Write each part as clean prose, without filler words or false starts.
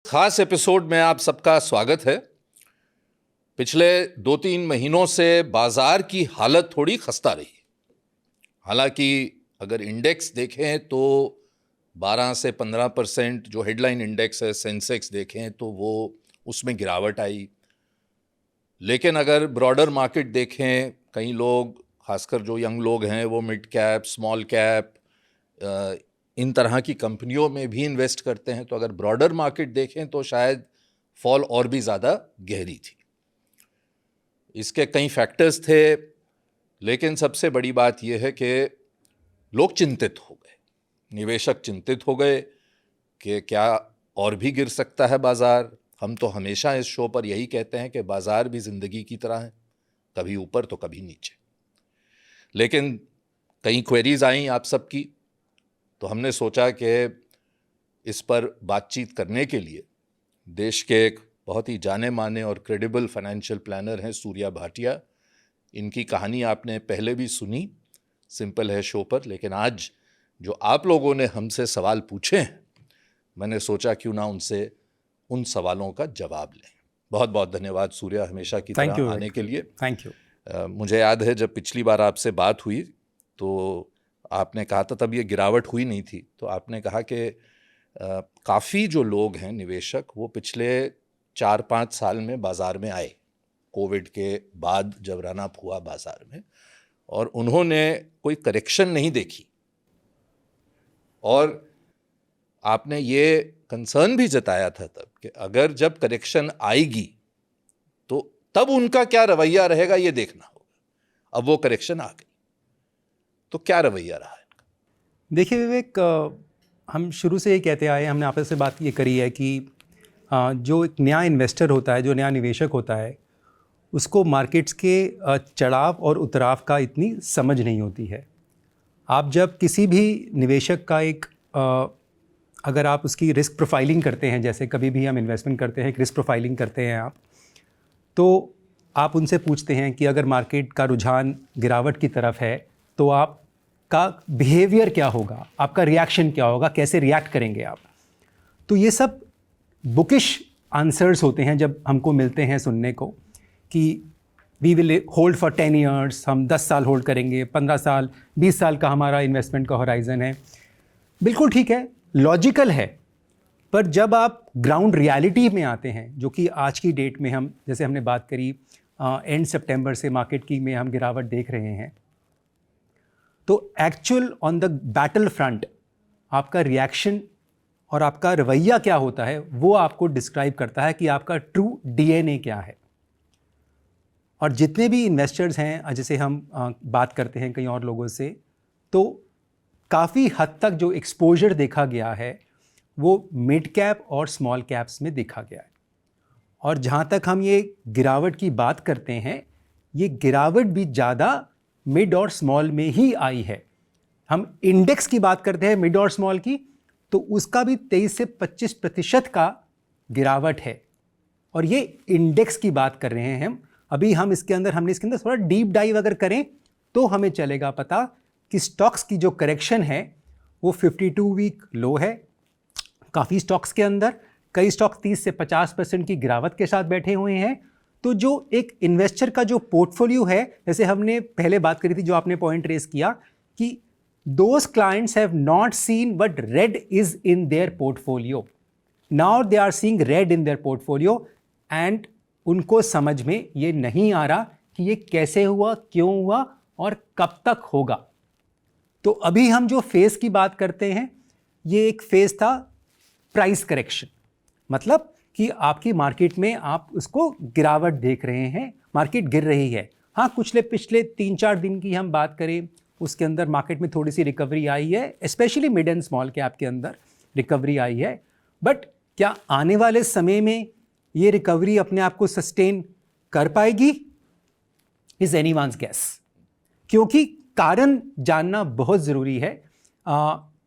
खास एपिसोड में आप सबका स्वागत है। पिछले 2-3 महीनों से बाजार की हालत थोड़ी खस्ता रही। हालांकि अगर इंडेक्स देखें तो 12 से 15% जो हेडलाइन इंडेक्स है सेंसेक्स देखें तो वो उसमें गिरावट आई। लेकिन अगर ब्रॉडर मार्केट देखें, कई लोग खासकर जो यंग लोग हैं वो मिड कैप, स्मॉल कैप, इन तरह की कंपनियों में भी इन्वेस्ट करते हैं। तो अगर ब्रॉडर मार्केट देखें तो शायद फॉल और भी ज़्यादा गहरी थी। इसके कई फैक्टर्स थे, लेकिन सबसे बड़ी बात यह है कि लोग चिंतित हो गए, निवेशक चिंतित हो गए कि क्या और भी गिर सकता है बाज़ार। हम तो हमेशा इस शो पर यही कहते हैं कि बाज़ार भी ज़िंदगी की तरह है, कभी ऊपर तो कभी नीचे। लेकिन कई क्वेरीज आई आप सबकी, तो हमने सोचा कि इस पर बातचीत करने के लिए देश के एक बहुत ही जाने माने और क्रेडिबल फाइनेंशियल प्लानर हैं सूर्या भाटिया। इनकी कहानी आपने पहले भी सुनी, सिंपल है शो पर। लेकिन आज जो आप लोगों ने हमसे सवाल पूछे हैं, मैंने सोचा क्यों ना उनसे उन सवालों का जवाब लें। बहुत बहुत धन्यवाद सूर्या, हमेशा की तरह आने के लिए। Thank you. मुझे याद है जब पिछली बार आपसे बात हुई तो आपने कहा था, तब ये गिरावट हुई नहीं थी, तो आपने कहा कि काफ़ी जो लोग हैं निवेशक वो पिछले 4-5 साल में बाज़ार में आए, कोविड के बाद जब रन अप हुआ बाज़ार में, और उन्होंने कोई करेक्शन नहीं देखी। और आपने ये कंसर्न भी जताया था तब कि अगर जब करेक्शन आएगी तो तब उनका क्या रवैया रहेगा ये देखना होगा। अब वो करेक्शन आ गई तो क्या रवैया रहा है? देखिए विवेक, हम शुरू से ये कहते आए, हमने आपस से बात ये करी है कि जो एक नया इन्वेस्टर होता है, जो नया निवेशक होता है, उसको मार्केट्स के चढ़ाव और उतराव का इतनी समझ नहीं होती है। आप जब किसी भी निवेशक का अगर आप उसकी रिस्क प्रोफाइलिंग करते हैं, जैसे कभी भी हम इन्वेस्टमेंट करते हैं, एक रिस्क प्रोफाइलिंग करते हैं आप, तो आप उनसे पूछते हैं कि अगर मार्केट का रुझान गिरावट की तरफ है तो आपका बिहेवियर क्या होगा, आपका रिएक्शन क्या होगा, कैसे रिएक्ट करेंगे आप। तो ये सब बुकिश आंसर्स होते हैं जब हमको मिलते हैं सुनने को कि we will hold for 10 years, हम 10 साल होल्ड करेंगे, 15 साल, 20 साल का हमारा इन्वेस्टमेंट का होराइज़न है। बिल्कुल ठीक है, लॉजिकल है, पर जब आप ग्राउंड रियलिटी में आते हैं, जो कि आज की डेट में हम, जैसे हमने बात करी, एंड सितंबर से मार्केट की में हम गिरावट देख रहे हैं, तो actual on the battle front आपका रिएक्शन और आपका रवैया क्या होता है वो आपको डिस्क्राइब करता है कि आपका ट्रू डीएनए क्या है। और जितने भी इन्वेस्टर्स हैं, जैसे हम बात करते हैं कई और लोगों से, तो काफ़ी हद तक जो एक्सपोजर देखा गया है वो मिड कैप और स्मॉल कैप्स में देखा गया है। और जहाँ तक हम ये गिरावट की बात करते हैं, ये गिरावट भी ज़्यादा मिड और स्मॉल में ही आई है। हम इंडेक्स की बात करते हैं मिड और स्मॉल की, तो उसका भी 23 से 25% का गिरावट है। और ये इंडेक्स की बात कर रहे हैं हम। अभी हमने इसके अंदर थोड़ा डीप डाइव अगर करें तो हमें चलेगा पता कि स्टॉक्स की जो करेक्शन है वो 52 वीक लो है। काफ़ी स्टॉक्स के अंदर कई स्टॉक्स 30 से 50% की गिरावट के साथ बैठे हुए हैं। तो जो एक इन्वेस्टर का जो पोर्टफोलियो है, जैसे हमने पहले बात करी थी, जो आपने पॉइंट रेस किया कि those clients have not seen but red is in their portfolio, now they are seeing red in their portfolio, and उनको समझ में ये नहीं आ रहा कि ये कैसे हुआ, क्यों हुआ और कब तक होगा। तो अभी हम जो फेज की बात करते हैं, ये एक फेज था प्राइस करेक्शन, मतलब कि आपकी मार्केट में आप उसको गिरावट देख रहे हैं, मार्केट गिर रही है। हाँ, पिछले 3-4 दिन की हम बात करें, उसके अंदर मार्केट में थोड़ी सी रिकवरी आई है, specially mid and small cap के अंदर रिकवरी आई है। बट क्या आने वाले समय में ये रिकवरी अपने आप को सस्टेन कर पाएगी, इज एनीवन्स गेस। क्योंकि कारण जानना बहुत ज़रूरी है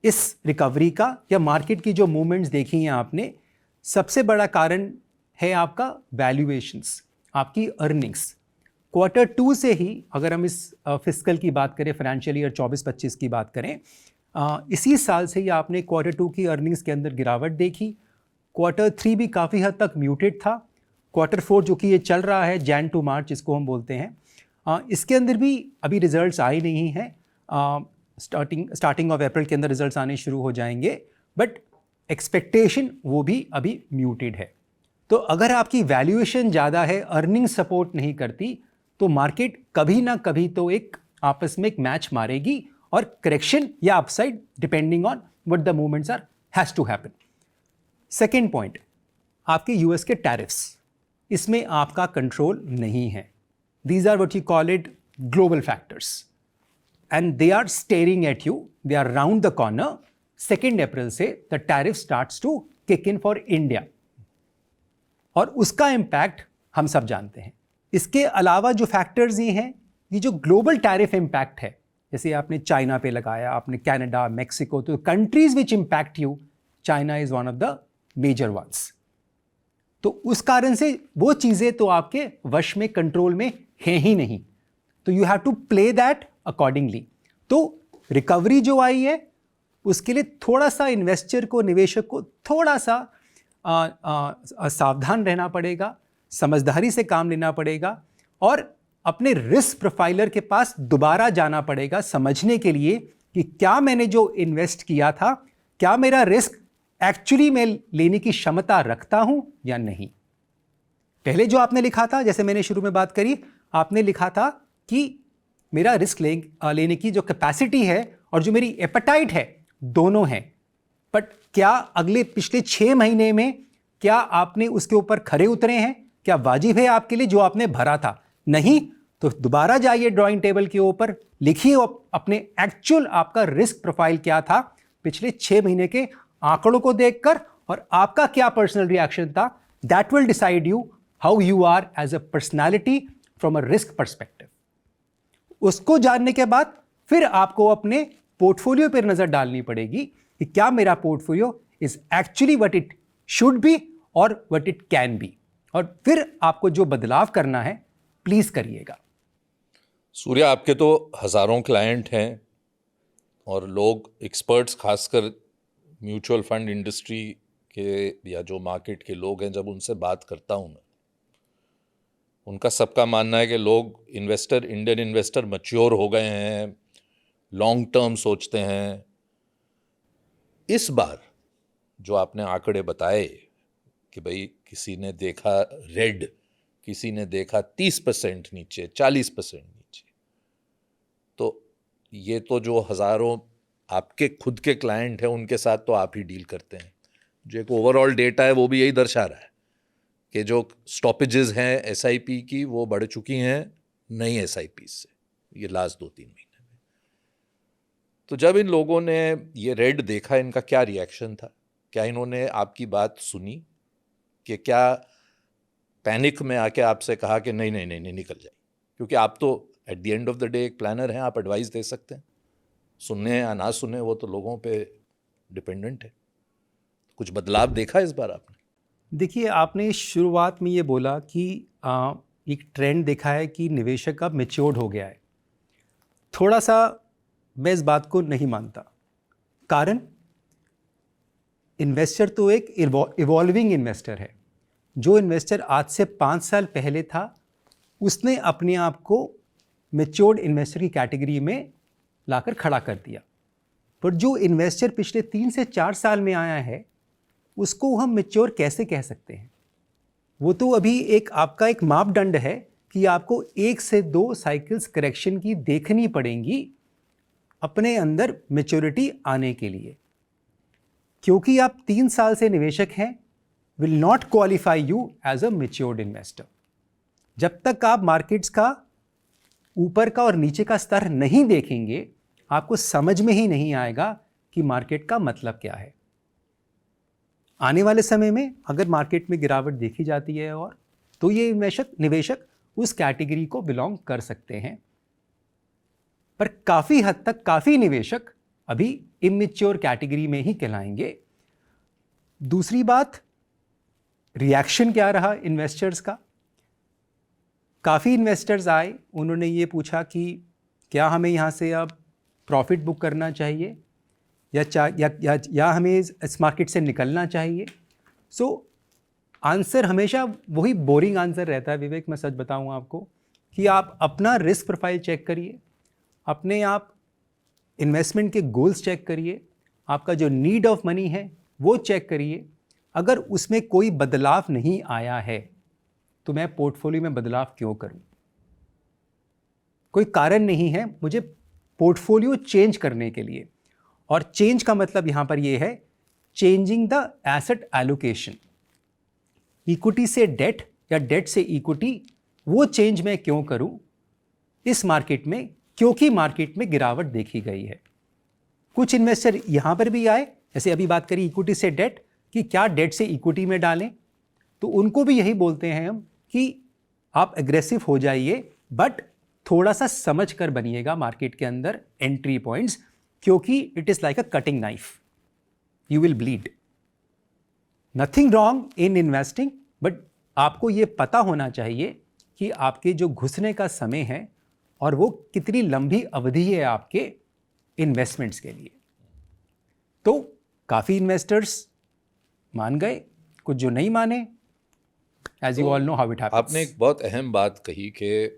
इस रिकवरी का, या मार्केट की जो मूवमेंट्स देखी हैं आपने। सबसे बड़ा कारण है आपका वैल्यूएशंस, आपकी अर्निंग्स। Q2 से ही, अगर हम इस फिस्कल की बात करें, फाइनेंशियल ईयर 24-25 की बात करें, इसी साल से ही आपने Q2 की अर्निंग्स के अंदर गिरावट देखी। Q3 भी काफ़ी हद तक म्यूटेड था। Q4 जो कि ये चल रहा है जैन टू मार्च जिसको हम बोलते हैं, इसके अंदर भी अभी रिजल्ट्स आए नहीं हैं। स्टार्टिंग ऑफ अप्रैल के अंदर रिजल्ट्स आने शुरू हो जाएंगे, बट एक्सपेक्टेशन वो भी अभी म्यूटेड है। तो अगर आपकी वैल्यूएशन ज़्यादा है, अर्निंग सपोर्ट नहीं करती, तो मार्केट कभी ना कभी तो एक आपस में एक मैच मारेगी और करेक्शन या upside depending on what the movements are has to happen. Second point, आपके यूएस के टैरिफ्स, इसमें आपका कंट्रोल नहीं है। These are what you call it global factors and they are staring at you, they are round the corner. 2 अप्रैल से the tariff starts to kick in for India और उसका इम्पैक्ट हम सब जानते हैं। इसके अलावा जो फैक्टर्स ये हैं, ये जो ग्लोबल टैरिफ इम्पैक्ट है, जैसे आपने चाइना पे लगाया, आपने कनाडा, मेक्सिको, तो countries which impact you, China is one of the major ones. तो उस कारण से वो चीज़ें तो आपके वश में, कंट्रोल में हैं ही नहीं, तो you have to play that accordingly. तो रिकवरी जो आई है उसके लिए थोड़ा सा इन्वेस्टर को, निवेशक को थोड़ा सा सावधान रहना पड़ेगा, समझदारी से काम लेना पड़ेगा और अपने रिस्क प्रोफाइलर के पास दोबारा जाना पड़ेगा समझने के लिए कि क्या मैंने जो इन्वेस्ट किया था, क्या मेरा रिस्क एक्चुअली मैं लेने की क्षमता रखता हूं या नहीं। पहले जो आपने लिखा था, जैसे मैंने शुरू में बात करी, आपने लिखा था कि मेरा रिस्क लेने की जो कैपेसिटी है और जो मेरी एपेटाइट है, दोनों हैं। बट क्या अगले पिछले 6 महीने में क्या आपने उसके ऊपर खरे उतरे हैं? क्या वाजिब है आपके लिए जो आपने भरा था? नहीं, तो दोबारा जाइए ड्राइंग टेबल के ऊपर, लिखिए अपने एक्चुअल आपका रिस्क प्रोफाइल क्या था पिछले 6 महीने के आंकड़ों को देखकर, और आपका क्या पर्सनल रिएक्शन था। That will decide you how you are as a personality from a risk perspective. उसको जानने के बाद फिर आपको अपने पोर्टफोलियो पर नजर डालनी पड़ेगी कि क्या मेरा portfolio is actually what it should be और व्हाट इट कैन बी, और फिर आपको जो बदलाव करना है प्लीज करिएगा। सूर्या, आपके तो हज़ारों क्लाइंट हैं और लोग, एक्सपर्ट्स, खासकर म्यूचुअल फंड इंडस्ट्री के या जो मार्केट के लोग हैं, जब उनसे बात करता हूँ मैं, उनका सबका मानना है कि लोग इंडियन इन्वेस्टर मैच्योर हो गए हैं, लॉन्ग टर्म सोचते हैं। इस बार जो आपने आंकड़े बताए कि भाई किसी ने देखा रेड, किसी ने देखा 30% नीचे, 40% नीचे, तो ये तो जो हज़ारों आपके खुद के क्लाइंट हैं उनके साथ तो आप ही डील करते हैं। जो एक ओवरऑल डेटा है वो भी यही दर्शा रहा है कि जो स्टॉपेजेस हैं एसआईपी की, वो बढ़ चुकी हैं नई एसआईपी से ये लास्ट 2-3 महीने में। तो जब इन लोगों ने ये रेड देखा, इनका क्या रिएक्शन था? क्या इन्होंने आपकी बात सुनी कि क्या पैनिक में आके आपसे कहा कि नहीं नहीं नहीं नहीं निकल जाए? क्योंकि आप तो at the end of the day एक प्लानर हैं, आप एडवाइस दे सकते हैं। सुनने या ना सुने वो तो लोगों पे डिपेंडेंट है। कुछ बदलाव देखा इस बार आपने? देखिए, आपने शुरुआत में ये बोला कि एक ट्रेंड देखा है कि निवेशक अब मैच्योर्ड हो गया है। थोड़ा सा मैं इस बात को नहीं मानता। कारण, इन्वेस्टर तो एक इवॉल्विंग इन्वेस्टर है। जो इन्वेस्टर आज से 5 साल पहले था, उसने अपने आप को मैच्योर्ड इन्वेस्टर की कैटेगरी में लाकर खड़ा कर दिया। पर जो इन्वेस्टर पिछले 3 से 4 साल में आया है, उसको हम मैच्योर कैसे कह सकते हैं? वो तो अभी आपका एक मापदंड है कि आपको 1 से 2 साइकिल्स करेक्शन की देखनी पड़ेंगी अपने अंदर मैच्योरिटी आने के लिए। क्योंकि आप 3 साल से निवेशक हैं, will not qualify you as a matured investor. जब तक आप मार्केट्स का ऊपर का और नीचे का स्तर नहीं देखेंगे, आपको समझ में ही नहीं आएगा कि मार्केट का मतलब क्या है। आने वाले समय में अगर मार्केट में गिरावट देखी जाती है और तो ये निवेशक उस कैटेगरी को बिलोंग कर सकते हैं। पर काफ़ी हद तक काफ़ी निवेशक अभी इमैच्योर कैटेगरी में ही कहलाएंगे। दूसरी बात, रिएक्शन क्या रहा इन्वेस्टर्स का? काफ़ी इन्वेस्टर्स आए, उन्होंने ये पूछा कि क्या हमें यहाँ से अब प्रॉफिट बुक करना चाहिए या हमें इस मार्केट से निकलना चाहिए। सो आंसर हमेशा वही बोरिंग आंसर रहता है विवेक, मैं सच बताऊं आपको, कि आप अपना रिस्क प्रोफाइल चेक करिए, अपने आप इन्वेस्टमेंट के गोल्स चेक करिए, आपका जो नीड ऑफ मनी है वो चेक करिए। अगर उसमें कोई बदलाव नहीं आया है तो मैं पोर्टफोलियो में बदलाव क्यों करूं? कोई कारण नहीं है मुझे पोर्टफोलियो चेंज करने के लिए। और चेंज का मतलब यहां पर यह है changing the asset allocation, equity से डेट या डेट से इक्विटी, वो चेंज मैं क्यों करूं इस मार्केट में? क्योंकि मार्केट में गिरावट देखी गई है। कुछ इन्वेस्टर यहां पर भी आए, जैसे अभी बात करी इक्विटी से डेट, कि क्या डेट से इक्विटी में डालें, तो उनको भी यही बोलते हैं हम कि आप एग्रेसिव हो जाइए, बट थोड़ा सा समझ कर बनिएगा मार्केट के अंदर एंट्री पॉइंट्स, क्योंकि it is like a cutting knife, you will bleed. Nothing wrong in investing, but आपको ये पता होना चाहिए कि आपके जो घुसने का समय है और वो कितनी लंबी अवधि है आपके इन्वेस्टमेंट्स के लिए। तो काफ़ी इन्वेस्टर्स मान गए, कुछ जो नहीं माने, as you all know how it happens. आपने एक बहुत अहम बात कही कि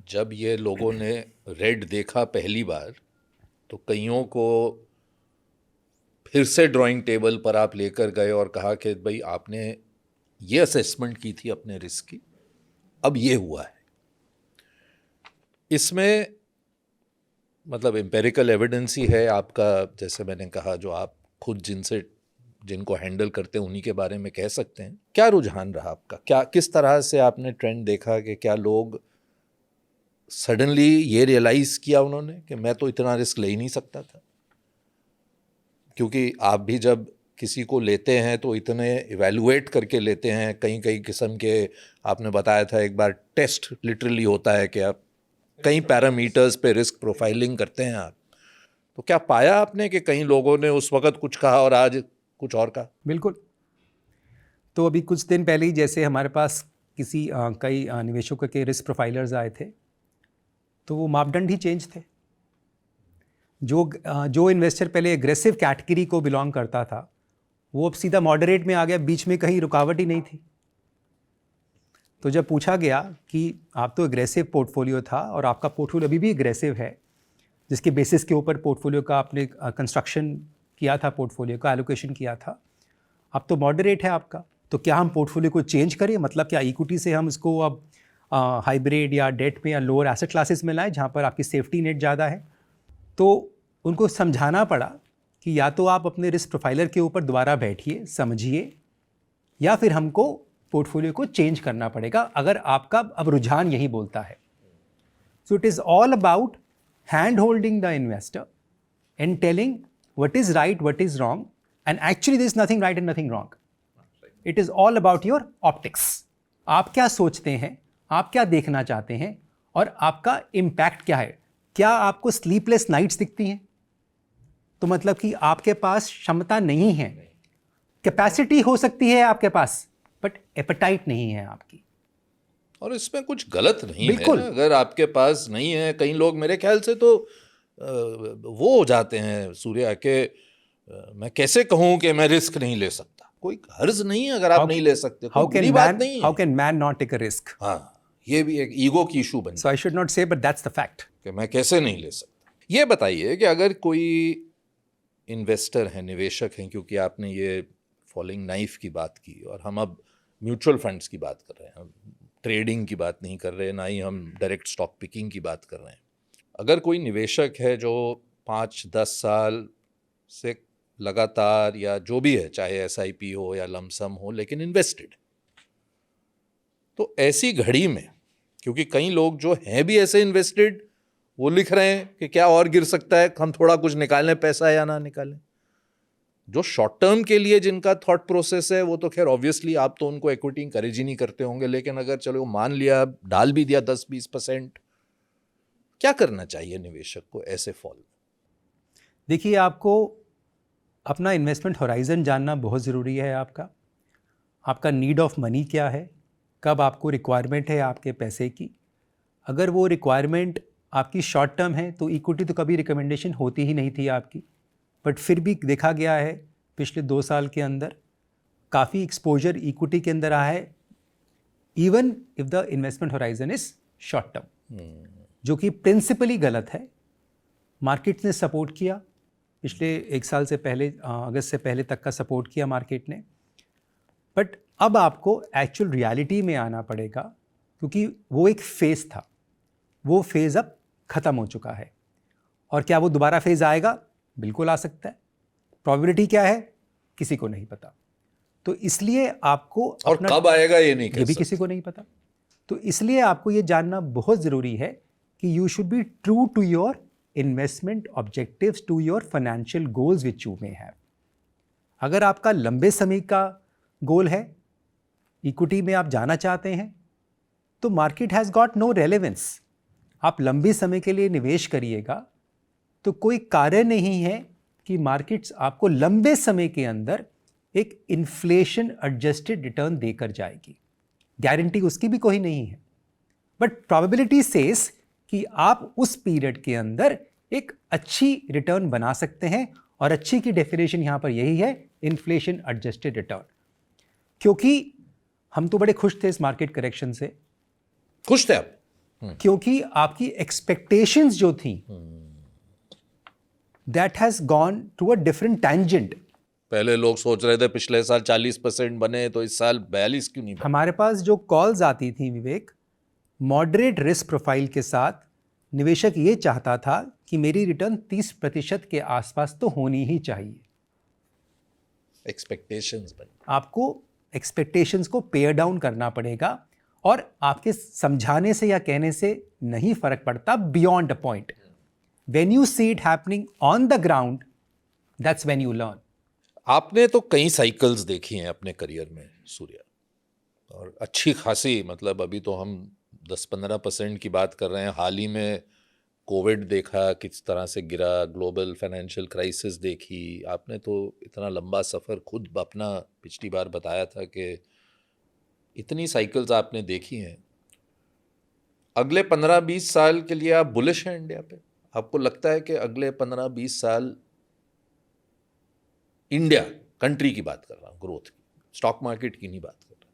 जब ये लोगों ने रेड देखा पहली बार तो कईयों को फिर से ड्राइंग टेबल पर आप लेकर गए और कहा कि भाई आपने ये असेसमेंट की थी अपने रिस्क की, अब ये हुआ है। इसमें मतलब एम्पेरिकल एविडेंस ही है आपका, जैसे मैंने कहा, जो आप खुद जिनको हैंडल करते हैं उन्हीं के बारे में कह सकते हैं। क्या रुझान रहा आपका? क्या किस तरह से आपने ट्रेंड देखा कि क्या लोग सडनली ये रियलाइज़ किया उन्होंने कि मैं तो इतना रिस्क ले ही नहीं सकता था? क्योंकि आप भी जब किसी को लेते हैं तो इतने इवैल्यूएट करके लेते हैं, कई किस्म के, आपने बताया था एक बार, टेस्ट लिटरली होता है कि आप कई पैरामीटर्स पे रिस्क प्रोफाइलिंग करते हैं आप। तो क्या पाया आपने कि कई लोगों ने उस वक्त कुछ कहा और आज कुछ और कहा? बिल्कुल। तो अभी कुछ दिन पहले ही जैसे हमारे पास कई निवेशकों के रिस्क प्रोफाइलर्स आए थे, तो वो मापदंड ही चेंज थे। जो इन्वेस्टर पहले एग्रेसिव कैटेगरी को बिलोंग करता था वो अब सीधा मॉडरेट में आ गया, बीच में कहीं रुकावट ही नहीं थी। तो जब पूछा गया कि आप तो एग्रेसिव पोर्टफोलियो था और आपका पोर्टफोलियो अभी भी एग्रेसिव है, जिसके बेसिस के ऊपर पोर्टफोलियो का आपने कंस्ट्रक्शन किया था, पोर्टफोलियो का एलोकेशन किया था, अब तो मॉडरेट है आपका, तो क्या हम पोर्टफोलियो को चेंज करें? मतलब क्या इक्विटी से हम इसको अब हाइब्रिड या डेट में या लोअर एसेट क्लासेस में लाएं जहाँ पर आपकी सेफ्टी नेट ज़्यादा है? तो उनको समझाना पड़ा कि या तो आप अपने रिस्क प्रोफाइलर के ऊपर दोबारा बैठिए, समझिए, या फिर हमको पोर्टफोलियो को चेंज करना पड़ेगा अगर आपका अब रुझान यही बोलता है। So it is all about hand holding the investor and telling what is right, what is wrong, and actually there is nothing right and nothing wrong. It is all about your optics. आप क्या सोचते हैं, आप क्या देखना चाहते हैं, और आपका इम्पैक्ट क्या है? क्या आपको स्लीपलेस नाइट्स दिखती हैं? तो मतलब कि आपके पास क्षमता नहीं है, कैपेसिटी हो सकती है आपके पास, बट एपेटाइट नहीं है आपकी। और इसमें कुछ गलत नहीं बिल्कुल। है अगर आपके पास नहीं है। कई लोग मेरे ख्याल से तो वो हो जाते हैं सूर्या के, मैं कैसे कहूं कि मैं रिस्क नहीं ले सकता। कोई हर्ज नहीं है अगर आप नहीं ले सकते, कोई बुरी बात नहीं है। How can man not take a risk? हाँ, ये भी एक ईगो की इशू बन so I should not say, but that's the fact कि मैं कैसे नहीं ले सकता। ये बताइए कि अगर कोई इन्वेस्टर है, निवेशक हैं, क्योंकि आपने ये फॉलिंग नाइफ की बात की और हम अब म्यूचुअल फंड्स की बात कर रहे हैं, हम ट्रेडिंग की बात नहीं कर रहे, ना ही हम डायरेक्ट स्टॉक पिकिंग की बात कर रहे हैं। अगर कोई निवेशक है जो 5-10 साल से लगातार, या जो भी है, चाहे SIP हो या लमसम हो, लेकिन इन्वेस्टेड, तो ऐसी घड़ी में, क्योंकि कई लोग जो हैं भी ऐसे इन्वेस्टेड, वो लिख रहे हैं कि क्या और गिर सकता है, हम थोड़ा कुछ निकालें पैसा या ना निकालें। जो शॉर्ट टर्म के लिए जिनका थॉट प्रोसेस है वो तो खैर ऑब्वियसली आप तो उनको इक्विटी इंकरेज ही नहीं करते होंगे, लेकिन अगर चलो मान लिया डाल भी दिया 10-20%, क्या करना चाहिए निवेशक को ऐसे फॉल में? देखिए, आपको अपना इन्वेस्टमेंट होराइजन जानना बहुत ज़रूरी है। आपका नीड ऑफ मनी क्या है, कब आपको रिक्वायरमेंट है आपके पैसे की। अगर वो रिक्वायरमेंट आपकी शॉर्ट टर्म है तो इक्विटी तो कभी रिकमेंडेशन होती ही नहीं थी आपकी, बट फिर भी देखा गया है पिछले 2 साल के अंदर काफ़ी एक्सपोजर इक्विटी के अंदर आया है, even if the investment horizon is short term, जो कि प्रिंसिपली गलत है। मार्केट ने सपोर्ट किया पिछले एक साल से पहले, अगस्त से पहले तक का सपोर्ट किया मार्केट ने, बट अब आपको एक्चुअल रियलिटी में आना पड़ेगा, क्योंकि वो एक फेज़ था, वो फेज़ अब ख़त्म हो चुका है। और क्या वो दोबारा फेज़ आएगा? बिल्कुल आ सकता है। प्रोबेबिलिटी क्या है किसी को नहीं पता। तो इसलिए आपको और कब आएगा ये नहीं ये भी किसी को नहीं पता। तो इसलिए आपको ये जानना बहुत ज़रूरी है कि you should be true to your investment objectives, to your financial goals which you may have. अगर आपका लंबे समय का गोल है, इक्विटी में आप जाना चाहते हैं, तो market has got no relevance. आप लंबे समय के लिए निवेश करिएगा तो कोई कारण नहीं है कि मार्केट्स आपको लंबे समय के अंदर एक इन्फ्लेशन एडजस्टेड रिटर्न देकर जाएगी। गारंटी उसकी भी कोई नहीं है, बट प्रोबेबिलिटी सेज कि आप उस पीरियड के अंदर एक अच्छी रिटर्न बना सकते हैं। और अच्छी की डेफिनेशन यहां पर यही है, इन्फ्लेशन एडजस्टेड रिटर्न। क्योंकि हम तो बड़े खुश थे इस मार्केट करेक्शन से। खुश थे आप? क्योंकि आपकी एक्सपेक्टेशंस जो थी that has gone to a different tangent. पहले लोग सोच रहे थे पिछले साल 40% बने, तो इस साल 42 क्यों नहीं बने? हमारे पास जो कॉल्स आती थी विवेक, मॉडरेट रिस्क प्रोफाइल के साथ निवेशक ये चाहता था कि मेरी रिटर्न 30% के आसपास तो होनी ही चाहिए। एक्सपेक्टेशंस बने। आपको एक्सपेक्टेशंस को पेयर डाउन करना पड़ेगा, और आपके समझाने से या कहने से नहीं फर्क पड़ता, beyond a point. When you see it happening on the ground, that's when you learn. आपने तो कई साइकिल्स देखी हैं अपने करियर में सूर्या, और अच्छी खासी, मतलब अभी तो हम 10-15% की बात कर रहे हैं। हाल ही में कोविड देखा किस तरह से गिरा, ग्लोबल फाइनेंशियल क्राइसिस देखी। आपने तो इतना लंबा सफ़र खुद अपना पिछली बार बताया था कि इतनी साइकिल्स आपने देखी हैं। अगले 15-20 साल के लिए आप बुलिश हैं इंडिया पे? आपको लगता है कि अगले 15-20 साल इंडिया कंट्री की बात कर रहा हूँ, ग्रोथ की, स्टॉक मार्केट की नहीं बात कर रहा,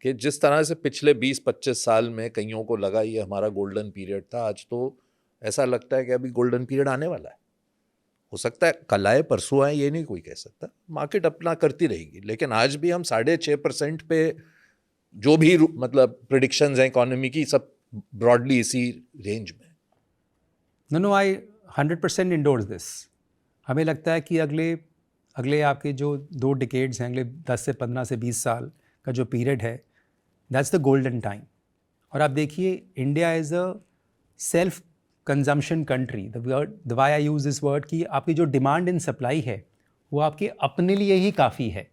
कि जिस तरह से पिछले 20-25 साल में कईयों को लगा ये हमारा गोल्डन पीरियड था, आज तो ऐसा लगता है कि अभी गोल्डन पीरियड आने वाला है। हो सकता है कल आए परसों आए, ये नहीं कोई कह सकता, मार्केट अपना करती रहेगी। लेकिन आज भी हम 6.5% पे जो भी मतलब प्रिडिक्शंस हैं इकोनॉमी की, सब ब्रॉडली इसी रेंज में। No, I 100% endorse this. हमें लगता है कि अगले आपके जो 2 डिकेड्स हैं, अगले 10 से 15 से 20 साल का जो पीरियड है, दैट्स द गोल्डन टाइम। और आप देखिए, India is a self consumption country. The why I use this word कि आपकी जो डिमांड एंड सप्लाई है वो आपके अपने लिए ही काफ़ी है।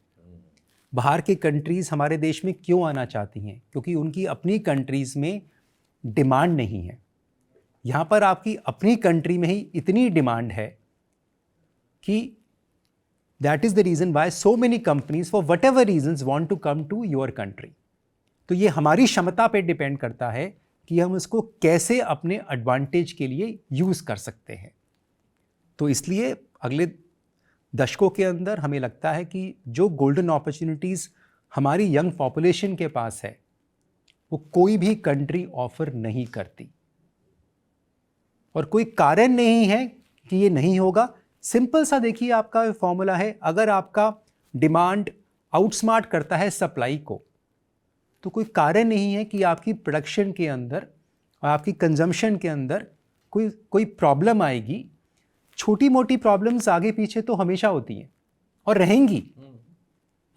बाहर के कंट्रीज़ हमारे देश में क्यों आना चाहती हैं? क्योंकि उनकी अपनी कंट्रीज़ में डिमांड नहीं है। यहाँ पर आपकी अपनी कंट्री में ही इतनी डिमांड है कि that is the reason why so many companies for whatever reasons want to come to your country. तो ये हमारी क्षमता पे डिपेंड करता है कि हम इसको कैसे अपने एडवांटेज के लिए यूज़ कर सकते हैं। तो इसलिए अगले दशकों के अंदर हमें लगता है कि जो गोल्डन अपॉर्चुनिटीज़ हमारी यंग पॉपुलेशन के पास है वो कोई भी कंट्री ऑफर नहीं करती, और कोई कारण नहीं है कि ये नहीं होगा। सिंपल सा देखिए, आपका फॉर्मूला है, अगर आपका डिमांड आउटस्मार्ट करता है सप्लाई को, तो कोई कारण नहीं है कि आपकी प्रोडक्शन के अंदर और आपकी कंजम्पशन के अंदर कोई प्रॉब्लम आएगी। छोटी मोटी प्रॉब्लम्स आगे पीछे तो हमेशा होती हैं और रहेंगी।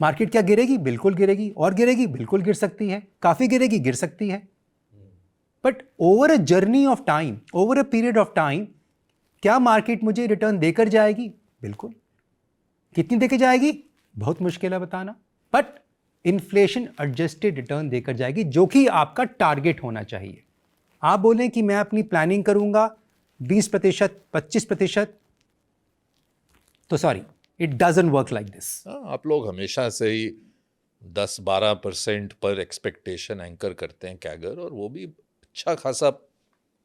मार्केट क्या गिरेगी? बिल्कुल गिरेगी, और गिरेगी, बिल्कुल गिर सकती है, काफ़ी गिरेगी, गिर सकती है। But over a journey of time, over a period of time, क्या मार्केट मुझे रिटर्न देकर जाएगी? बिल्कुल। कितनी देकर जाएगी? बहुत मुश्किल है बताना, बट इन्फ्लेशन एडजस्टेड रिटर्न देकर जाएगी, जो कि आपका टारगेट होना चाहिए। आप बोलें कि मैं अपनी प्लानिंग करूंगा 20%, 25%, तो sorry, it doesn't work like this. आप लोग हमेशा से ही 10-12% पर एक्सपेक्टेशन एंकर करते हैं कैगर, और वो भी अच्छा खासा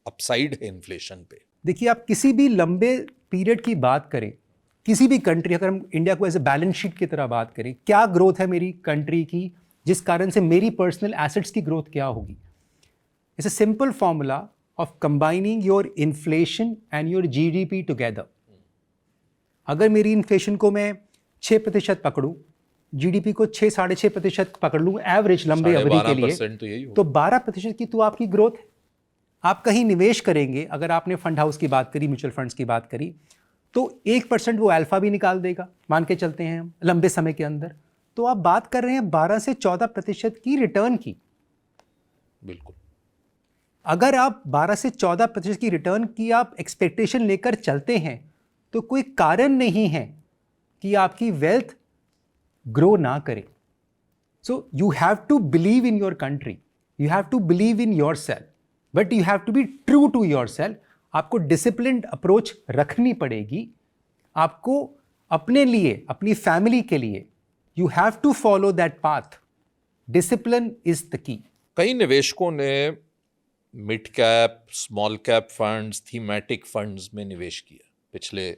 अपसाइड है इन्फ्लेशन पे। देखिए, आप किसी भी लंबे पीरियड की बात करें किसी भी कंट्री, अगर हम इंडिया को एज ए बैलेंस शीट की तरह बात करें, क्या ग्रोथ है मेरी कंट्री की, जिस कारण से मेरी पर्सनल एसेट्स की ग्रोथ क्या होगी। It's a simple formula of combining your inflation and your GDP together. अगर मेरी इन्फ्लेशन को मैं 6% पकड़ूं, जीडीपी को 6-6.5% पकड़ लूं एवरेज लंबे अवधि के लिए, तो 12% की तो आपकी ग्रोथ है। आप कहीं निवेश करेंगे, अगर आपने फंड हाउस की बात करी, म्यूचुअल फंड्स की बात करी, तो 1% वो अल्फा भी निकाल देगा, मान के चलते हैं हम लंबे समय के अंदर। तो आप बात कर रहे हैं 12 से 14% की रिटर्न की। बिल्कुल। अगर आप 12 से 14% की रिटर्न की आप एक्सपेक्टेशन लेकर चलते हैं, तो कोई कारण नहीं है कि आपकी वेल्थ ग्रो ना करे। So you have to believe in your country, you have to believe in yourself, but you have to be true to yourself. आपको डिसिप्लिन्ड अप्रोच रखनी पड़ेगी। आपको अपने लिए, अपनी फैमिली के लिए, you have to follow that path. Discipline is the key. कई निवेशकों ने mid cap, small cap funds, thematic funds में निवेश किया पिछले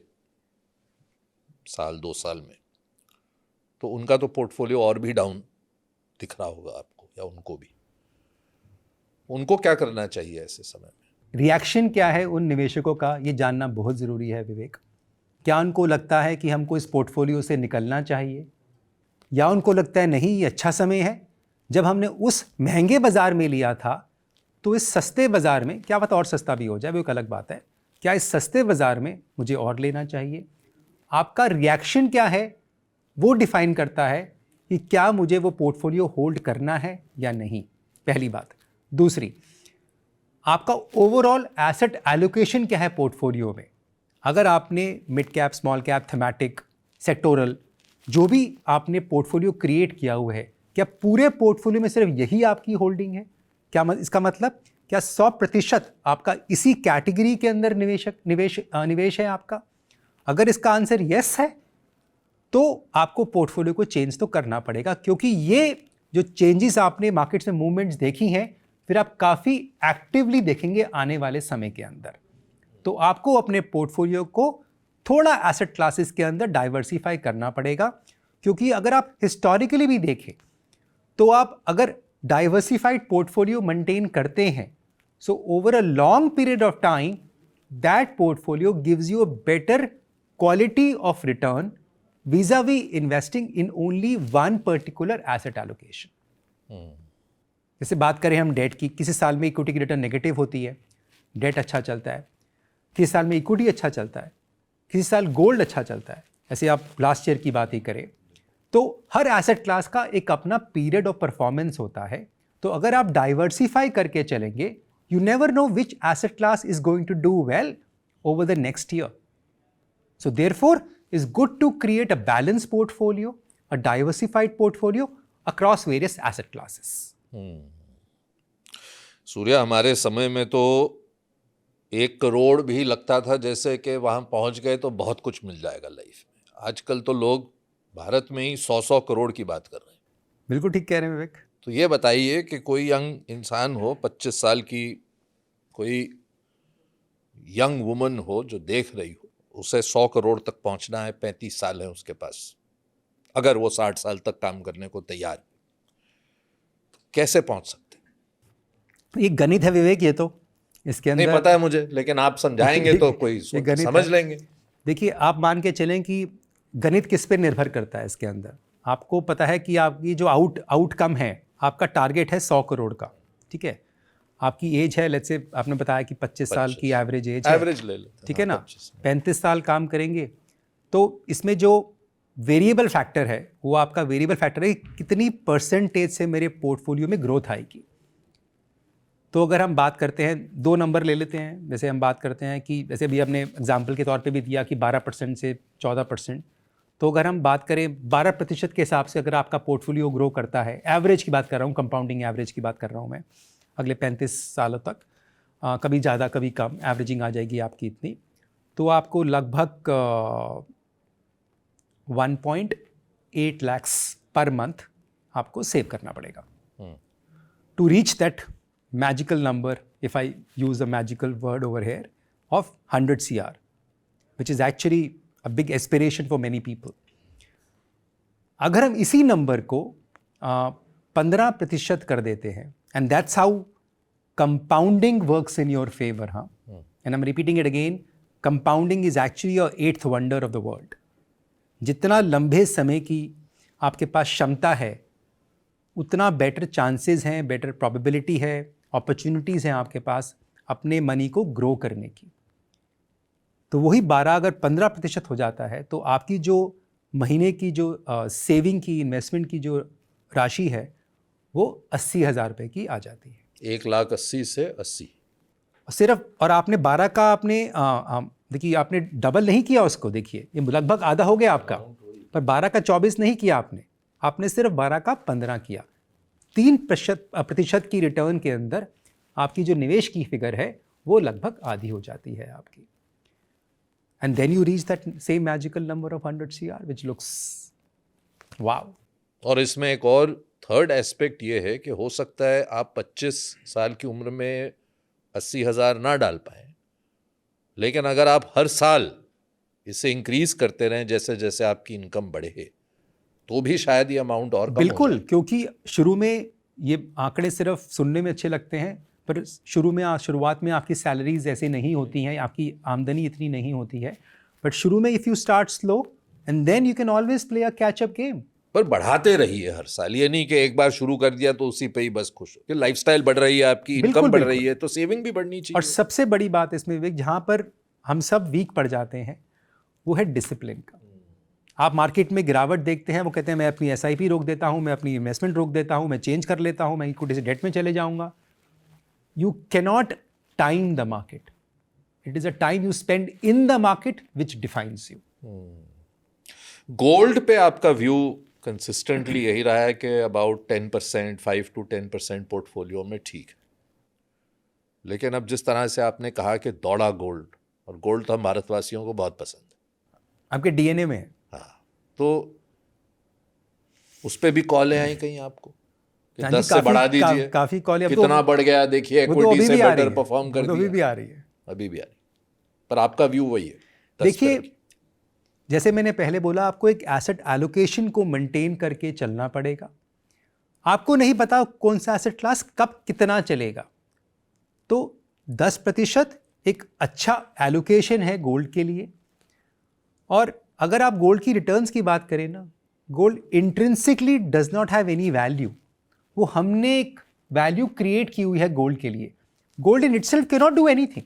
साल 2 साल में, तो उनका तो पोर्टफोलियो और भी डाउन दिख रहा होगा आपको, या उनको भी। उनको क्या करना चाहिए ऐसे समय में? रिएक्शन क्या है उन निवेशकों का, ये जानना बहुत ज़रूरी है विवेक। क्या उनको लगता है कि हमको इस पोर्टफोलियो से निकलना चाहिए, या उनको लगता है नहीं ये अच्छा समय है, जब हमने उस महंगे बाज़ार में लिया था तो इस सस्ते बाज़ार में, क्या पता और सस्ता भी हो जाए, वो एक अलग बात है, क्या इस सस्ते बाज़ार में मुझे और लेना चाहिए। आपका रिएक्शन क्या है वो डिफाइन करता है कि क्या मुझे वो पोर्टफोलियो होल्ड करना है या नहीं, पहली बात। दूसरी, आपका ओवरऑल एसेट एलोकेशन क्या है पोर्टफोलियो में। अगर आपने mid cap, small cap, thematic, sectoral, जो भी आपने पोर्टफोलियो क्रिएट किया हुआ है, क्या पूरे पोर्टफोलियो में सिर्फ यही आपकी होल्डिंग है? क्या इसका मतलब क्या 100% आपका इसी कैटेगरी के अंदर निवेश है आपका? अगर इसका आंसर यस है, तो आपको पोर्टफोलियो को चेंज तो करना पड़ेगा, क्योंकि ये जो चेंजेस आपने मार्केट्स में मूवमेंट्स देखी हैं, फिर आप काफ़ी एक्टिवली देखेंगे आने वाले समय के अंदर। तो आपको अपने पोर्टफोलियो को थोड़ा एसेट क्लासेस के अंदर डाइवर्सिफाई करना पड़ेगा, क्योंकि अगर आप हिस्टोरिकली भी देखें तो आप अगर डाइवर्सिफाइड पोर्टफोलियो मेंटेन करते हैं, so over a long period of time that portfolio gives you a better quality of return vis-a-vis investing in only one particular asset allocation। जैसे बात करें हम डेट की, किसी साल में इक्विटी की रिटर्न नेगेटिव होती है, डेट अच्छा चलता है, किसी साल में इक्विटी अच्छा चलता है, किसी साल गोल्ड अच्छा चलता है। ऐसे आप लास्ट ईयर की बात ही करें तो हर एसेट क्लास का एक अपना पीरियड ऑफ परफॉर्मेंस होता है। तो अगर आप डाइवर्सिफाई करके चलेंगे, you never know which asset class is going to do well over the next year. So therefore it's good to create a balanced portfolio, a diversified portfolio across various asset classes। Surya, हमारे समय में तो 1 करोड़ भी लगता था जैसे कि वहां पहुंच गए तो बहुत कुछ मिल जाएगा लाइफ में। आजकल तो लोग भारत में ही 100 करोड़ की बात कर रहे हैं। बिल्कुल ठीक कह रहे हैं विवेक। तो ये बताइए कि कोई यंग इंसान हो, 25 साल की कोई यंग वुमन हो जो देख रही हो, उसे 100 करोड़ तक पहुंचना है, 35 साल है उसके पास, अगर वो 60 साल तक काम करने को तैयार, तो कैसे पहुंच सकते हैं? ये गणित है विवेक, ये तो इसके अंदर नहीं पता है मुझे, लेकिन आप समझाएंगे तो कोई समझ लेंगे। देखिए, आप मान के चलें कि गणित किस पे निर्भर करता है इसके अंदर। आपको पता है कि आपकी जो आउटकम है, आपका टारगेट है 100 करोड़ का, ठीक है। आपकी एज है, लेट्स से आपने बताया कि 25 साल की एवरेज एज है, एवरेज ले लेते हैं, ठीक है ना। 35 साल काम करेंगे तो इसमें जो वेरिएबल फैक्टर है वो आपका वेरिएबल फैक्टर है कितनी परसेंटेज से मेरे पोर्टफोलियो में ग्रोथ आएगी। तो अगर हम बात करते हैं, 2 नंबर ले लेते हैं। जैसे हम बात करते हैं कि जैसे अभी हमने एग्जाम्पल के तौर पे भी दिया कि 12% से 14%, तो अगर हम बात करें 12% के हिसाब से अगर आपका पोर्टफोलियो ग्रो करता है, एवरेज की बात कर रहा हूँ, कंपाउंडिंग एवरेज की बात कर रहा हूँ मैं, अगले 35 सालों तक, कभी ज़्यादा कभी कम एवरेजिंग आ जाएगी आपकी इतनी, तो आपको लगभग 1.8 लाख पर मंथ आपको सेव करना पड़ेगा to reach that magical number, if I use a magical word over here, of 100 CR, which is actually a big aspiration for many people. अगर हम इसी नंबर को 15% कर देते हैं, and that's how compounding works in your favour, हाँ, and I am repeating it again, compounding is actually your 8th wonder of the world. जितना लंबे समय की आपके पास क्षमता है, उतना बेटर चांसेस हैं, बेटर प्रोबेबिलिटी है, अपॉर्चुनिटीज़ हैं आपके पास अपने मनी को ग्रो करने की। तो वही 12 अगर 15% हो जाता है तो आपकी जो महीने की जो सेविंग की, इन्वेस्टमेंट की जो राशि है वो 80,000 रुपये की आ जाती है। 1,80,000 से 80 सिर्फ, और आपने 12 का आपने देखिए आपने डबल नहीं किया उसको, देखिए ये लगभग आधा हो गया आपका, पर 12 का 24 नहीं किया आपने सिर्फ 12 का 15 किया। 3% की रिटर्न के अंदर आपकी जो निवेश की फिगर है वो लगभग आधी हो जाती है आपकी। And then you reach that same magical number of 100 CR which looks wow. और इसमें एक और थर्ड एस्पेक्ट ये है कि हो सकता है आप 25 साल की उम्र में 80,000 ना डाल पाए, लेकिन अगर आप हर साल इसे इंक्रीज करते रहें जैसे जैसे आपकी इनकम बढ़े, तो भी शायद ये अमाउंट और कम बिल्कुल हो जाए। क्योंकि शुरू में ये आंकड़े सिर्फ सुनने में अच्छे लगते हैं, पर शुरुआत में आपकी सैलरीज ऐसी नहीं होती हैं, आपकी आमदनी इतनी नहीं होती है, बट शुरू में if you start slow and then you can always play a catch up game. पर बढ़ाते रहिए हर साल, ये नहीं कि एक बार शुरू कर दिया तो उसी पे ही बस खुश हो, कि लाइफस्टाइल बढ़ रही है, आपकी इनकम बढ़ रही है, तो सेविंग भी बढ़नी और चाहिए। सबसे बड़ी बात इसमें विवेक, जहाँ पर हम सब वीक पड़ जाते हैं वो है डिसिप्लिन का। आप मार्केट में गिरावट देखते हैं, वो कहते हैं मैं अपनी SIP रोक देता हूँ, मैं अपनी इन्वेस्टमेंट रोक देता हूँ, मैं चेंज कर लेता हूँ, मैं इक्विटी से डेट में चले जाऊँगा। You cannot time the market, it is a time you spend in the market which defines you. Gold पे आपका व्यू कंसिस्टेंटली यही रहा है कि अबाउट 10%, 5 to 10% पोर्टफोलियो में ठीक है, लेकिन अब जिस तरह से आपने कहा कि दौड़ा गोल्ड, और गोल्ड तो हम भारतवासियों को बहुत पसंद है, आपके DNA में है। हाँ, तो उस पे भी कॉलें आई कहीं आपको कि हाँ जी, 10 से बढ़ा दीजिए, काफ़ी कॉल कितना बढ़ गया देखिए, वो तो इक्विटी अभी से भी आ बेटर रही है, परफॉर्म कर वो तो अभी दिया, भी आ रही है। अभी भी आ रही, पर आपका व्यू वही है 10 देखिए, करके। जैसे मैंने पहले बोला, आपको एक एसेट एलोकेशन को मेंटेन करके चलना पड़ेगा। आपको नहीं पता कौन सा एसेट क्लास कब कितना चलेगा, तो 10% एक अच्छा एलोकेशन है गोल्ड के लिए। और अगर आप गोल्ड की रिटर्न्स की बात करें ना, gold intrinsically does not have any value, वो हमने एक वैल्यू क्रिएट की हुई है गोल्ड के लिए। Gold in itself can not do anything,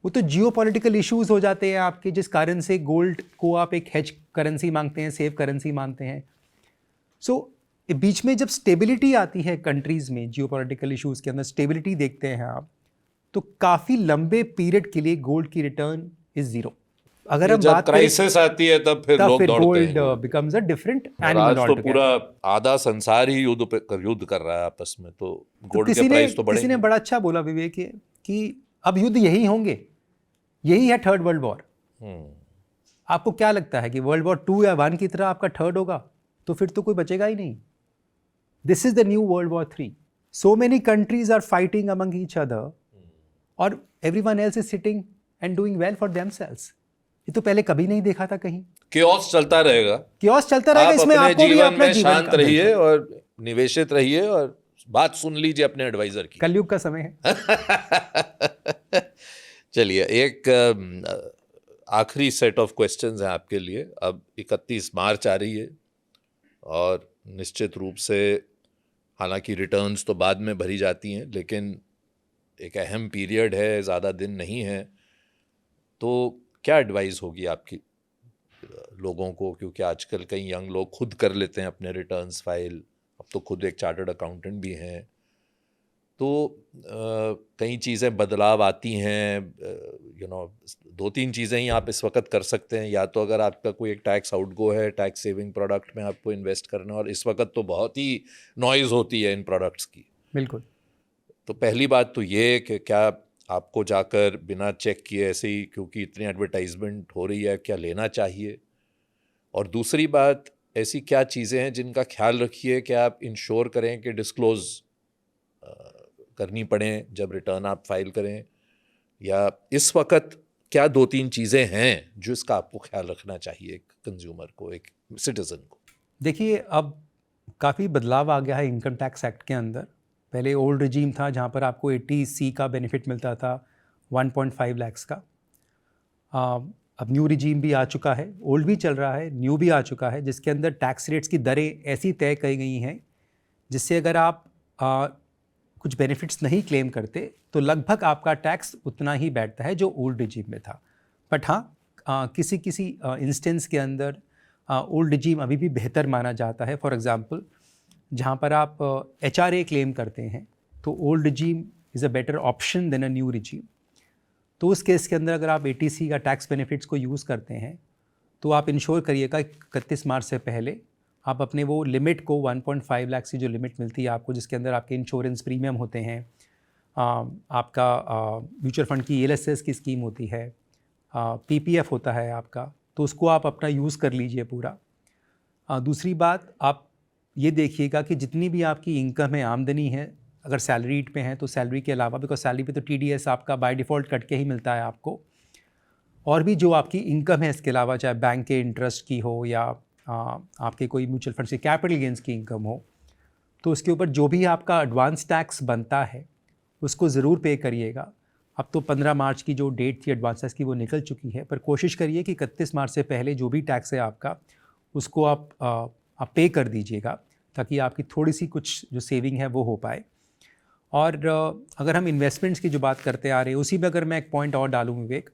वो तो जियोपॉलिटिकल इश्यूज हो जाते हैं आपके, जिस कारण से गोल्ड को आप एक हेज करेंसी मांगते हैं, सेफ करेंसी मानते हैं। सो बीच में जब स्टेबिलिटी आती है कंट्रीज में, जियोपॉलिटिकल इश्यूज के अंदर स्टेबिलिटी देखते हैं आप, तो काफ़ी लंबे पीरियड के लिए गोल्ड की रिटर्न इज जीरो। अगर हम जब बात करें क्राइसिस आती है तब फिर लोग दौड़ते गोल्ड हैं, बिकम्स अ डिफरेंट और एनिमल आज तो पूरा आधा संसार ही युद्ध कर रहा है आपस में, तो गोल्ड के प्राइस तो बढ़ेंगे। किसी ने बड़ा अच्छा बोला विवेक कि अब युद्ध यही होंगे, यही है थर्ड वर्ल्ड वॉर। आपको क्या लगता है कि वर्ल्ड वॉर 2 या 1 की तरह आपका थर्ड होगा? तो फिर तो कोई बचेगा ही नहीं। This is the new world war 3। So many countries are fighting among each other और everyone else is sitting and doing well for themselves. ये तो पहले कभी नहीं देखा था कहीं। केओस चलता रहेगा, केओस चलता रहेगा, आप इसमें अपने आपको भी जीवन अपना में जीवन शांत का रहिए और निवेशित रहिए, और बात सुन लीजिए अपने एडवाइजर की। कलयुग का समय है। चलिए, एक आखिरी सेट ऑफ क्वेश्चंस हैं आपके लिए। अब 31 मार्च आ रही है, और निश्चित रूप से हालांकि रिटर्न्स तो बाद में भरी जाती हैं, लेकिन एक अहम पीरियड है, ज़्यादा दिन नहीं है, तो क्या एडवाइस होगी आपकी लोगों को? क्योंकि आजकल कई यंग लोग खुद कर लेते हैं अपने रिटर्न्स फाइल, अब तो खुद एक चार्टर्ड अकाउंटेंट भी हैं, तो कई चीज़ें बदलाव आती हैं, 2-3 चीज़ें ही आप इस वक्त कर सकते हैं। या तो अगर आपका कोई एक टैक्स आउटगो है, टैक्स सेविंग प्रोडक्ट में आपको इन्वेस्ट करना है, और इस वक्त तो बहुत ही नॉइज़ होती है इन प्रोडक्ट्स की। बिल्कुल। तो पहली बात तो ये कि क्या आपको जाकर बिना चेक किए ऐसे ही, क्योंकि इतनी एडवर्टाइजमेंट हो रही है, क्या लेना चाहिए? और दूसरी बात, ऐसी क्या चीज़ें हैं जिनका ख्याल रखिए कि आप इंश्योर करें कि डिस्क्लोज़ करनी पड़े जब रिटर्न आप फाइल करें, या इस वक्त क्या 2-3 चीज़ें हैं जो इसका आपको ख्याल रखना चाहिए एक कंज्यूमर को, एक सिटीजन को? देखिए, अब काफ़ी बदलाव आ गया है इनकम टैक्स एक्ट के अंदर। पहले ओल्ड रिजीम था जहाँ पर आपको 80C का बेनिफिट मिलता था 1.5 लाख का। अब न्यू रिजीम भी आ चुका है, ओल्ड भी चल रहा है, न्यू भी आ चुका है, जिसके अंदर टैक्स रेट्स की दरें ऐसी तय की गई हैं जिससे अगर आप कुछ बेनिफिट्स नहीं क्लेम करते तो लगभग आपका टैक्स उतना ही बैठता है जो ओल्ड रिजीम में था। बट हाँ, किसी किसी इंस्टेंस के अंदर ओल्ड रिजीम अभी भी बेहतर माना जाता है। फॉर एग्जांपल, जहाँ पर आप HRA क्लेम करते हैं तो old regime is a better option than a new regime. तो उस केस के अंदर अगर आप 80C का टैक्स बेनिफिट्स को यूज़ करते हैं तो आप इंश्योर करिएगा 31 मार्च से पहले आप अपने वो लिमिट को 1.5 लाख की जो लिमिट मिलती है आपको, जिसके अंदर आपके इंश्योरेंस प्रीमियम होते हैं, आपका म्यूचुअल फंड की ELSS की स्कीम होती है, PPF होता है आपका, तो उसको आप अपना यूज़ कर लीजिए पूरा। दूसरी बात, आप ये देखिएगा कि जितनी भी आपकी इनकम है, आमदनी है, अगर सैलरीड पे हैं तो सैलरी के अलावा, बिकॉज सैलरी पे तो TDS आपका बाय डिफ़ॉल्ट कट के ही मिलता है आपको, और भी जो आपकी इनकम है इसके अलावा, चाहे बैंक के इंटरेस्ट की हो या आपके कोई म्यूचुअल फंड से कैपिटल गेंस की इनकम हो, तो उसके ऊपर जो भी आपका एडवांस टैक्स बनता है उसको ज़रूर पे करिएगा। अब तो 15 मार्च की जो डेट थी एडवांस टैक्स की वो निकल चुकी है, पर कोशिश करिए कि 31 मार्च से पहले जो भी टैक्स है आपका उसको आप पे कर दीजिएगा, ताकि आपकी थोड़ी सी कुछ जो सेविंग है वो हो पाए। और अगर हम इन्वेस्टमेंट्स की जो बात करते आ रहे हैं, उसी में अगर मैं एक पॉइंट और डालूँ Vivek,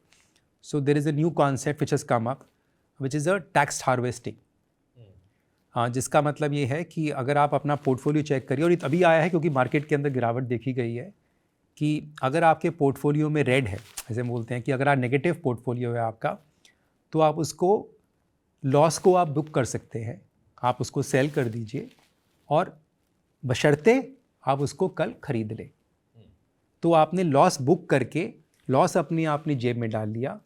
so there is a new concept which has come up which is a tax harvesting. जिसका मतलब ये है कि अगर आप अपना पोर्टफोलियो चेक करिए, और ये अभी आया है क्योंकि मार्केट के अंदर गिरावट देखी गई है, कि अगर आपके पोर्टफोलियो में रेड है, जैसे बोलते हैं कि अगर आप नेगेटिव पोर्टफोलियो है आपका, तो आप उसको लॉस को आप बुक कर सकते हैं, आप उसको सेल कर दीजिए, और बशर्ते आप उसको कल खरीद लें। तो आपने लॉस बुक करके लॉस आपने जेब में डाल लिया,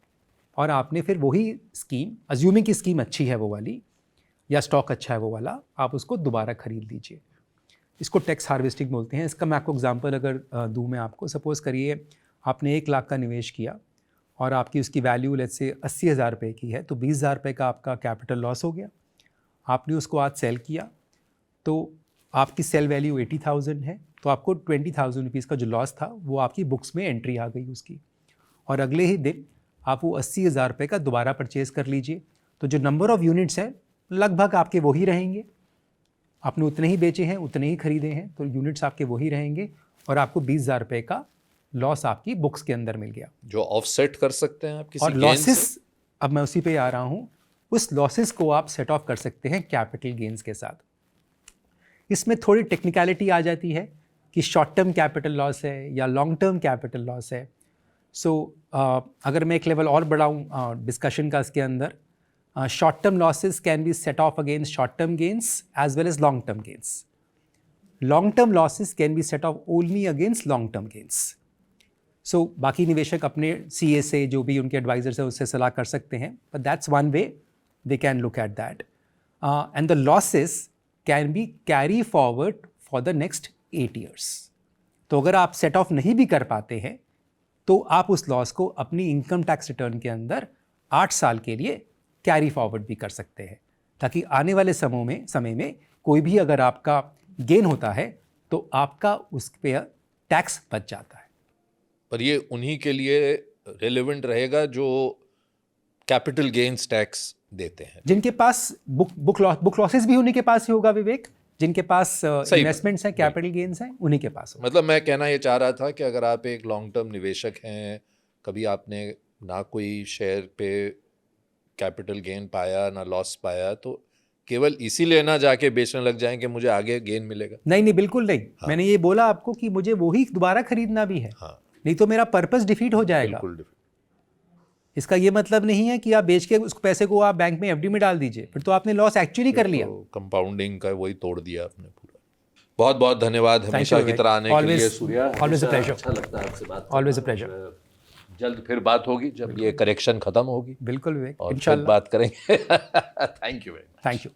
और आपने फिर वही स्कीम, अज्यूमिंग की स्कीम अच्छी है वो वाली, या स्टॉक अच्छा है वो वाला, आप उसको दोबारा खरीद लीजिए। इसको टैक्स हार्वेस्टिंग बोलते हैं। इसका मैं आपको एग्जांपल अगर दूँ मैं आपको, सपोज़ करिए आपने 1 लाख का निवेश किया और आपकी उसकी वैल्यू लेट्स से 80,000 रुपये की है, तो 20,000 रुपये का आपका कैपिटल लॉस हो गया। आपने उसको आज सेल किया तो आपकी सेल वैल्यू 80,000 है, तो आपको 20,000 रुपीज़ का जो लॉस था वो आपकी बुक्स में एंट्री आ गई उसकी, और अगले ही दिन आप वो 80,000 रुपये का दोबारा परचेज़ कर लीजिए। तो जो नंबर ऑफ़ यूनिट्स हैं लगभग आपके वही रहेंगे, आपने उतने ही बेचे हैं, उतने ही खरीदे हैं, तो यूनिट्स आपके वही रहेंगे, और आपको 20,000 रुपये का लॉस आपकी बुक्स के अंदर मिल गया, जो ऑफसेट कर सकते हैं आप किसी और गेन लॉसेस, से? अब मैं उसी पे आ रहा हूँ, उस लॉसेस को आप सेट ऑफ कर सकते हैं कैपिटल गेन्स के साथ। इसमें थोड़ी टेक्निकलिटी आ जाती है कि शॉर्ट टर्म कैपिटल लॉस है या लॉन्ग टर्म कैपिटल लॉस है। सो अगर मैं एक लेवल और बढ़ाऊँ डिस्कशन का इसके अंदर, short term losses can be set off against short term gains as well as long term gains. Long term losses can be set off only against long term gains. So बाकी निवेशक अपने CA से, जो भी उनके advisers है, उससे सलाह कर सकते हैं, but that's one way they can look at that. And the losses can be carry forward for the next 8 years. तो अगर आप सेट ऑफ नहीं भी कर पाते हैं तो आप उस लॉस को अपनी इनकम टैक्स रिटर्न के अंदर 8 साल के लिए कैरी फॉरवर्ड भी कर सकते हैं, ताकि आने वाले समय में कोई भी अगर आपका गेन होता है तो आपका उस पर टैक्स बच जाता है। पर ये उन्हीं के लिए रेलेवेंट रहेगा जो कैपिटल गेन्स टैक्स देते हैं, जिनके पास बुक लॉसेस भी उन्हीं के पास ही होगा विवेक, जिनके पास इन्वेस्टमेंट्स हैं, कैपिटल गेन्स हैं, उन्हीं के पास होगा। मतलब मैं कहना ये चाह रहा था कि अगर आप एक लॉन्ग टर्म निवेशक हैं, कभी आपने ना कोई शेयर पे कैपिटल गेन पाया ना लॉस पाया, तो केवल इसीलिए ना जाके बेचने लग जाएं कि मुझे आगे गेन मिलेगा। नहीं, बिल्कुल नहीं। हाँ। मैंने ये बोला आपको कि मुझे वही दोबारा खरीदना भी है। हाँ। नहीं तो मेरा पर्पस डिफीट हो जाएगा। बिल्कुल। इसका ये मतलब नहीं है कि आप बेच के उस पैसे को आप बैंक में FD में डाल दीजिए, फिर तो आपने लॉस एक्चुअली कर लिया। कंपाउंडिंग का वही तोड़ दिया आपने पूरा। बहुत बहुत धन्यवाद हमेशा की तरह आने के लिए सूर्या। Always a pleasure. अच्छा लगता है आपसे बात। Always a pleasure. जल्द फिर बात होगी जब ये करेक्शन खत्म होगी। बिल्कुल विवेक, और फिर इंशाल्लाह बात करेंगे। Thank you. Thank you.